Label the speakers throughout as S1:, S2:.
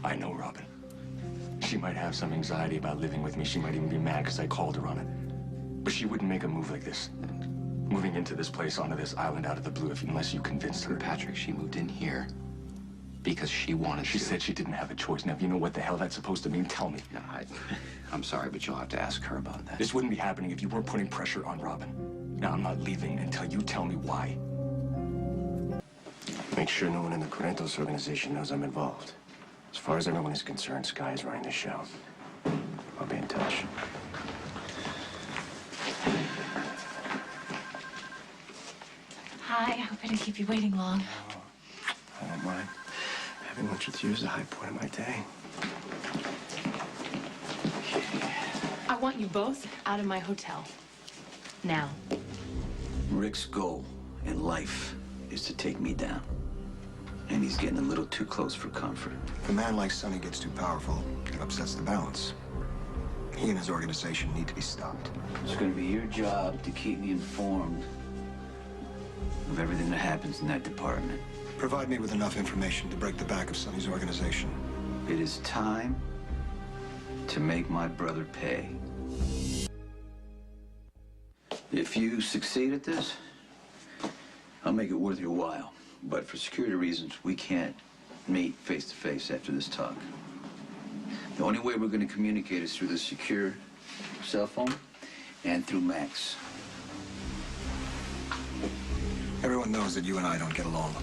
S1: I know Robin. She might have some anxiety about living with me. She might even be mad because I called her on it. But she wouldn't make a move like this. Moving into this place, onto this island out of the blue, unless you convinced her.
S2: Patrick, she moved in here because she wanted to.
S1: She said she didn't have a choice. Now, if you know what the hell that's supposed to mean, tell me.
S2: No, I'm sorry, but you'll have to ask her about that.
S1: This wouldn't be happening if you weren't putting pressure on Robin. Now, I'm not leaving until you tell me why.
S3: Make sure no one in the Corintho's organization knows I'm involved. As far as everyone is concerned, Sky is running the show. I'll be in touch.
S4: Hi, I hope I didn't keep you waiting long.
S3: I don't mind. Having lunch with you is the high point of my day.
S4: I want you both out of my hotel. Now.
S5: Rick's goal in life is to take me down. And he's getting a little too close for comfort.
S6: If a man like Sonny gets too powerful, it upsets the balance. He and his organization need to be stopped.
S5: It's going to be your job to keep me informed of everything that happens in that department.
S6: Provide me with enough information to break the back of Sonny's organization.
S5: It is time to make my brother pay. If you succeed at this, I'll make it worth your while. But for security reasons, we can't meet face to face after this talk. The only way we're going to communicate is through the secure cell phone and through Max.
S6: Everyone knows that you and I don't get along.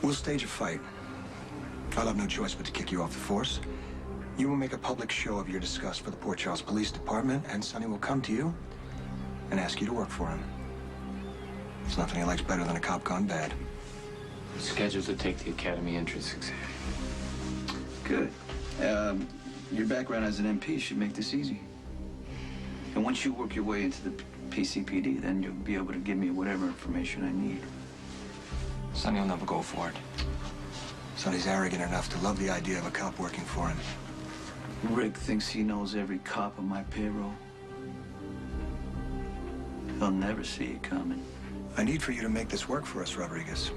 S6: We'll stage a fight. I'll have no choice but to kick you off the force. You will make a public show of your disgust for the Port Charles Police Department, and Sonny will come to you and ask you to work for him. There's nothing he likes better than a cop gone bad.
S2: Scheduled to take the Academy entrance exam.
S5: Good. Your background as an MP should make this easy. And once you work your way into the PCPD, then you'll be able to give me whatever information I need.
S2: Sonny will never go for it.
S6: Sonny's arrogant enough to love the idea of a cop working for him.
S5: Rick thinks he knows every cop on my payroll. He'll never see it coming.
S6: I need for you to make this work for us, Rodriguez.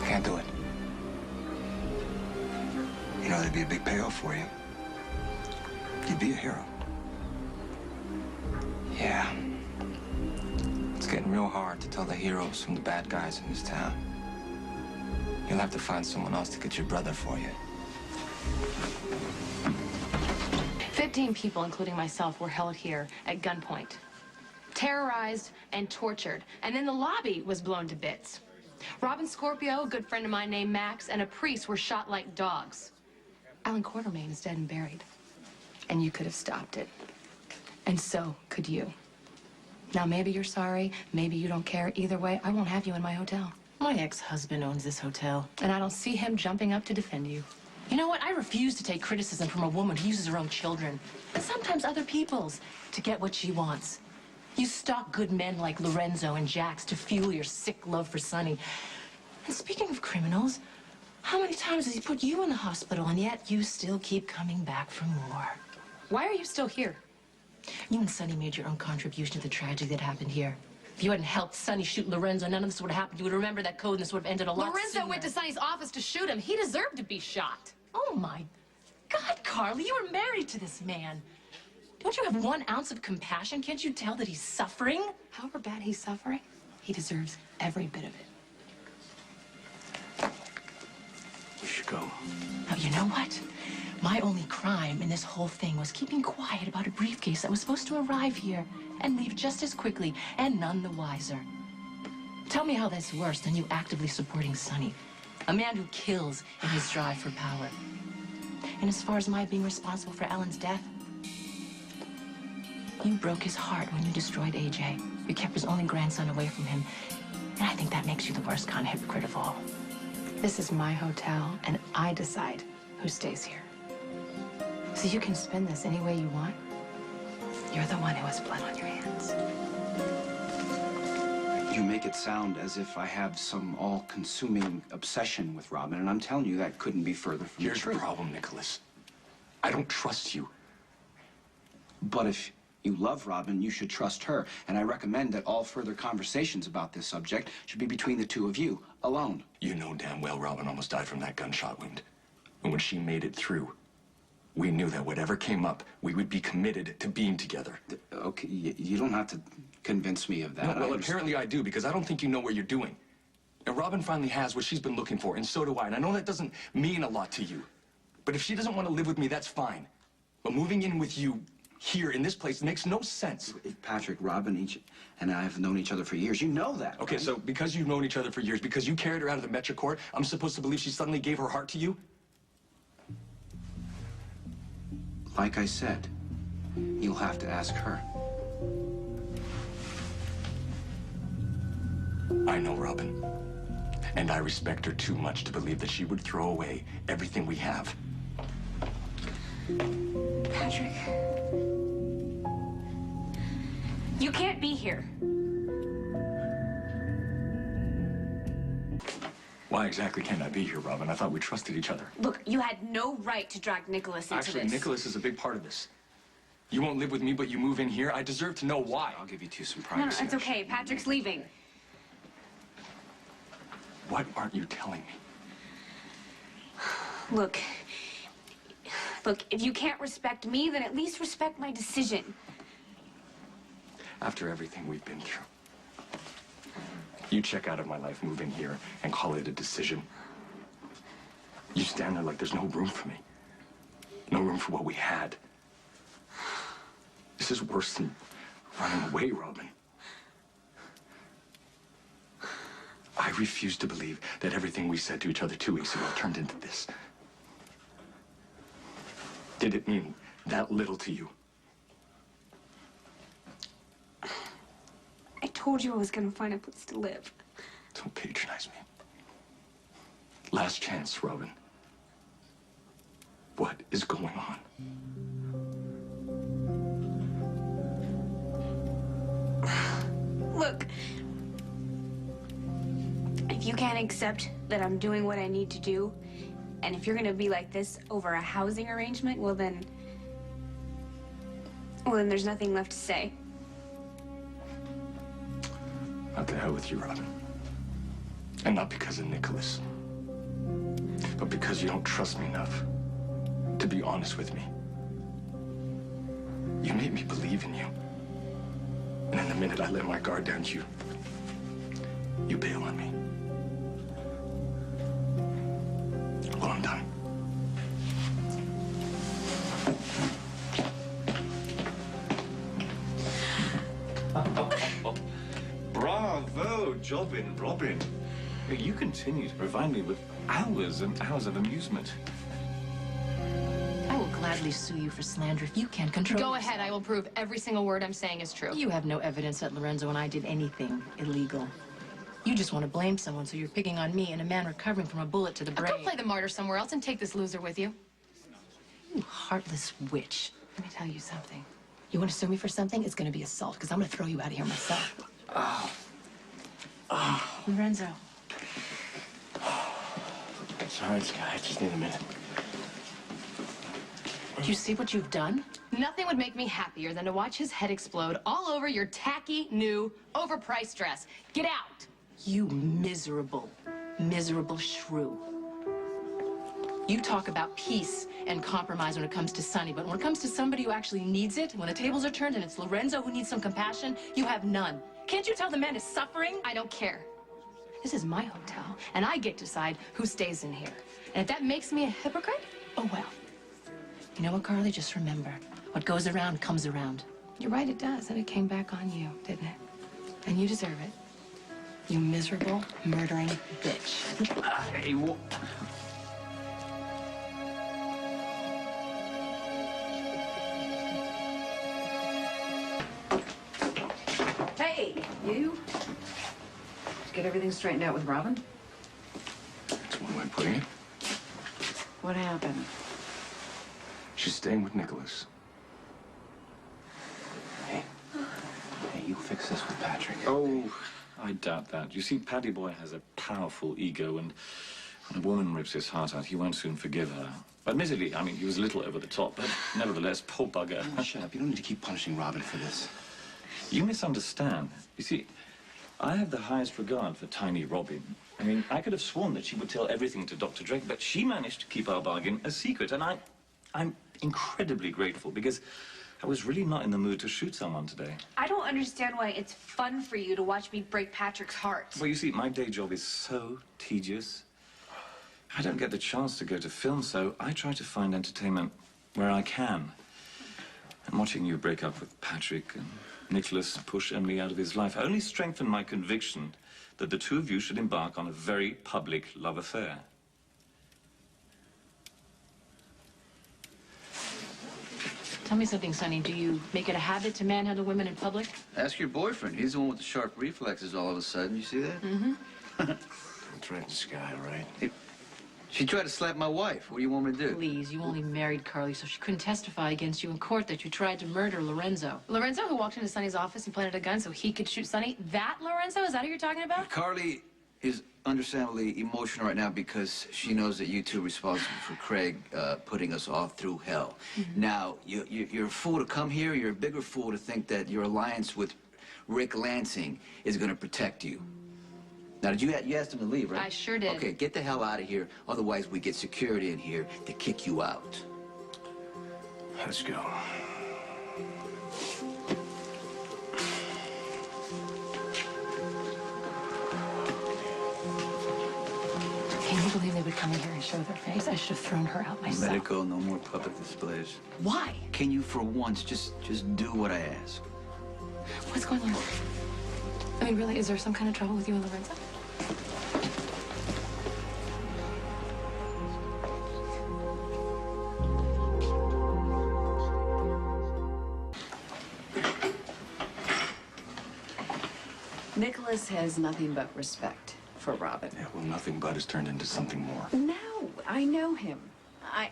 S2: Can't do it.
S6: You know, there'd be a big payoff for you. You'd be a hero.
S2: Yeah. It's getting real hard to tell the heroes from the bad guys in this town. You'll have to find someone else to get your brother for you.
S4: 15 people, including myself, were held here at gunpoint, terrorized and tortured, and then the lobby was blown to bits. Robin Scorpio, a good friend of mine named Max, and a priest were shot like dogs. Alan Quartermain is dead and buried. And you could have stopped it. And so could you. Now, maybe you're sorry, maybe you don't care. Either way, I won't have you in my hotel. My ex-husband owns this hotel, and I don't see him jumping up to defend you. You know what? I refuse to take criticism from a woman who uses her own children, and sometimes other people's, to get what she wants. You stalk good men like Lorenzo and Jax to fuel your sick love for Sonny. And speaking of criminals, how many times has he put you in the hospital, and yet you still keep coming back for more? Why are you still here? You and Sonny made your own contribution to the tragedy that happened here. If you hadn't helped Sonny shoot Lorenzo, none of this would have happened. You would remember that code, and this would have ended a lot Lorenzo sooner. went to Sonny's office to shoot him. He deserved to be shot. Oh, my God, Carly, you were married to this man. Don't you have 1 ounce of compassion? Can't you tell that he's suffering? However bad he's suffering, he deserves every bit of it.
S3: You should go.
S4: Now, you know what? My only crime in this whole thing was keeping quiet about a briefcase that was supposed to arrive here and leave just as quickly, and none the wiser. Tell me how that's worse than you actively supporting Sonny, a man who kills in his drive for power. And as far as my being responsible for Ellen's death, you broke his heart when you destroyed AJ. You kept his only grandson away from him, and I think that makes you the worst kind of hypocrite of all. This is my hotel, and I decide who stays here. So you can spend this any way you want. You're the one who has blood on your hands.
S2: You make it sound as if I have some all-consuming obsession with Robin, and I'm telling you that couldn't be further from the
S1: Here's the
S2: truth.
S1: problem, Nicholas. I don't trust you.
S2: But if
S7: You love Robin, you should trust her. And I recommend that all further conversations about this subject should be between the two of you, alone.
S1: You know damn well Robin almost died from that gunshot wound. And when she made it through, we knew that whatever came up, we would be committed to being together.
S7: Okay, you don't have to convince me of that.
S1: No, well, apparently I do, because I don't think you know what you're doing. And Robin finally has what she's been looking for, and so do I. And I know that doesn't mean a lot to you. But if she doesn't want to live with me, that's fine. But moving in with you here in this place makes no sense.
S7: Patrick, Robin and I have known each other for years. You know that,
S1: Okay,
S7: right?
S1: so because you've known each other for years, because you carried her out of the Metro Court, I'm supposed to believe she suddenly gave her heart to you?
S7: Like I said, you'll have to ask her.
S1: I know Robin. And I respect her too much to believe that she would throw away everything we have.
S4: Patrick. You can't be here.
S1: Why exactly can't I be here, Robin? I thought we trusted each other.
S4: Look, you had no right to drag Nicholas into
S1: Actually,
S4: this.
S1: Nicholas is a big part of this. You won't live with me, but you move in here. I deserve to know why.
S7: I'll give you two some
S4: No,
S7: privacy.
S4: it's okay. Patrick's leaving.
S1: What aren't you telling me?
S4: Look, if you can't respect me, then at least respect my decision.
S1: After everything we've been through, you check out of my life, move in here, and call it a decision. You stand there like there's no room for me. No room for what we had. This is worse than running away, Robin. I refuse to believe that everything we said to each other 2 weeks ago turned into this. Did it mean that little to you?
S4: I told you I was gonna find a place to live.
S1: Don't patronize me. Last chance, Robin. What is going on?
S4: Look, if you can't accept that I'm doing what I need to do, and if you're gonna be like this over a housing arrangement, well then there's nothing left to say.
S1: Not to hell with you, Robin. And not because of Nicholas, but because you don't trust me enough to be honest with me. You made me believe in you. And in the minute I let my guard down, you bail on me. Well, I'm done.
S8: Bravo, Jobbin, Robin. You continue to provide me with hours and hours of amusement.
S9: I will gladly sue you for slander if you can't control
S4: Go
S9: yourself.
S4: ahead, I will prove every single word I'm saying is true.
S9: You have no evidence that Lorenzo and I did anything illegal. You just want to blame someone, so you're picking on me and a man recovering from a bullet to the brain.
S4: Go play the martyr somewhere else and take this loser with you.
S9: You heartless witch. Let me tell you something. You want to sue me for something? It's going to be assault, because I'm going to throw you out of here myself. Lorenzo.
S3: Sorry, Sky. I just need a minute.
S9: Do you see what you've done?
S4: Nothing would make me happier than to watch his head explode all over your tacky, new, overpriced dress. Get out!
S9: You miserable, miserable shrew. You talk about peace and compromise when it comes to Sonny, but when it comes to somebody who actually needs it, when the tables are turned and it's Lorenzo who needs some compassion, you have none. Can't you tell the man is suffering?
S4: I don't care. This is my hotel, and I get to decide who stays in here. And if that makes me a hypocrite,
S9: Oh, well. You know what, Carly? Just remember, what goes around comes around.
S4: you're right, it does. And it came back on you, didn't it?
S9: And you deserve it. You miserable, murdering bitch.
S7: Hey, what?
S10: Hey, you. Get everything straightened out with Robin?
S1: That's one way of putting it.
S10: What happened?
S1: She's staying with Nicholas.
S7: Hey, you fix this with Patrick.
S8: Oh, I doubt that. You see, Paddy Boy has a powerful ego, and when a woman rips his heart out, he won't soon forgive her. Admittedly, I mean, he was a little over the top, but nevertheless, poor bugger.
S7: Oh, shut up. You don't need to keep punishing Robin for this.
S8: You misunderstand. You see, I have the highest regard for tiny Robin. I mean, I could have sworn that she would tell everything to Dr. Drake, but she managed to keep our bargain a secret, and I'm incredibly grateful because I was really not in the mood to shoot someone today.
S11: I don't understand why it's fun for you to watch me break Patrick's heart.
S8: Well, you see, my day job is so tedious. I don't get the chance to go to film, so I try to find entertainment where I can. And watching you break up with Patrick and Nicholas push Emily out of his life only strengthened my conviction that the two of you should embark on a very public love affair.
S9: Tell me something, Sonny. Do you make it a habit to manhandle women in public?
S5: Ask your boyfriend. He's the one with the sharp reflexes all of a sudden. You see that?
S9: Mm-hmm.
S3: Don't threaten Sky, right?
S5: She tried to slap my wife. What do you want me to do?
S9: Please, you only married Carly, so she couldn't testify against you in court that you tried to murder Lorenzo.
S4: Lorenzo, who walked into Sonny's office and planted a gun so he could shoot Sonny? That Lorenzo? Is that who you're talking about?
S5: Carly is understandably emotional right now because she knows that you two are responsible for Craig putting us all through hell.
S9: Mm-hmm.
S5: Now, you're a fool to come here. You're a bigger fool to think that your alliance with Rick Lansing is going to protect you. Now, you asked him to leave, right?
S4: I sure did.
S5: Okay, get the hell out of here. Otherwise, we get security in here to kick you out.
S3: Let's go.
S4: Can you believe they would come in here and show their face? I should have thrown her out myself.
S5: Let it go. No more public displays.
S4: Why?
S5: Can you, for once, just do what I ask?
S4: What's going on? I mean, really, is there some kind of trouble with you and Lorenzo?
S10: Nicholas has nothing but respect for Robin.
S1: Yeah, well, nothing but has turned into something more.
S10: No, I know him.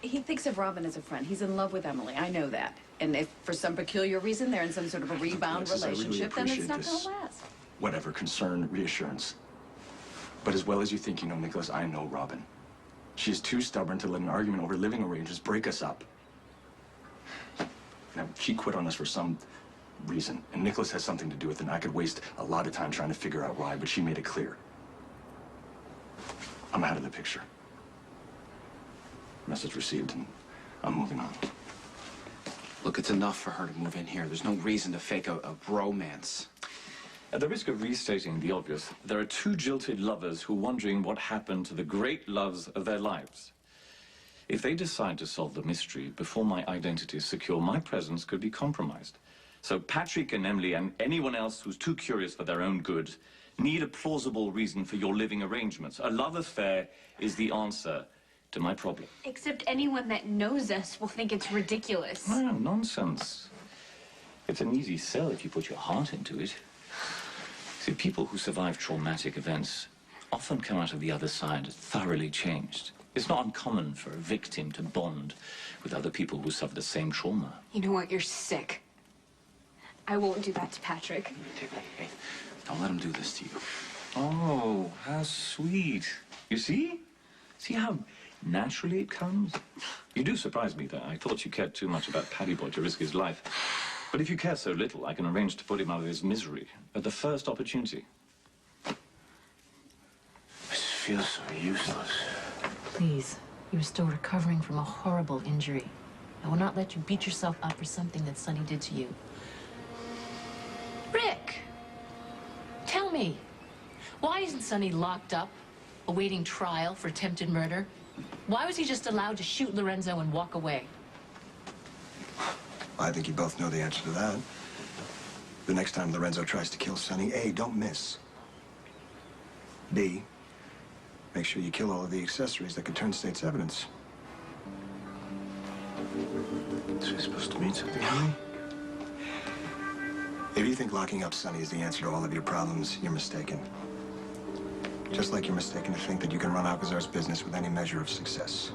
S10: He thinks of Robin as a friend. He's in love with Emily. I know that. And if for some peculiar reason they're in some sort of a rebound
S1: Alexis, I really
S10: relationship, then it's not
S1: appreciate
S10: going to last.
S1: Whatever, concern, reassurance. But as well as you think you know Nicholas, I know Robin. She's too stubborn to let an argument over living arrangements break us up. Now, she quit on us for some reason, and Nicholas has something to do with it, and I could waste a lot of time trying to figure out why, but she made it clear. I'm out of the picture. Message received, and I'm moving on.
S7: Look, it's enough for her to move in here. There's no reason to fake a bromance.
S8: At the risk of restating the obvious, there are two jilted lovers who are wondering what happened to the great loves of their lives. If they decide to solve the mystery before my identity is secure, my presence could be compromised. So Patrick and Emily and anyone else who's too curious for their own good need a plausible reason for your living arrangements. A love affair is the answer to my problem.
S11: Except anyone that knows us will think it's ridiculous.
S8: No, nonsense. It's an easy sell if you put your heart into it. See, people who survive traumatic events often come out of the other side thoroughly changed. It's not uncommon for a victim to bond with other people who suffer the same trauma.
S11: You know what? You're sick. I won't do that to Patrick.
S7: Hey, don't let him do this to you.
S8: Oh, how sweet. You see? See how naturally it comes? You do surprise me, though. I thought you cared too much about Paddy Boy to risk his life. But if you care so little, I can arrange to put him out of his misery at the first opportunity.
S3: I just feel so useless.
S9: Please, you're still recovering from a horrible injury. I will not let you beat yourself up for something that Sonny did to you. Rick! Tell me, why isn't Sonny locked up, awaiting trial for attempted murder? Why was he just allowed to shoot Lorenzo and walk away?
S6: I think you both know the answer to that. The next time Lorenzo tries to kill Sonny, A, don't miss. B, make sure you kill all of the accessories that could turn state's evidence.
S3: So we're supposed to mean something, honey?
S6: If you think locking up Sonny is the answer to all of your problems, you're mistaken. Just like you're mistaken to think that you can run Alcazar's business with any measure of success.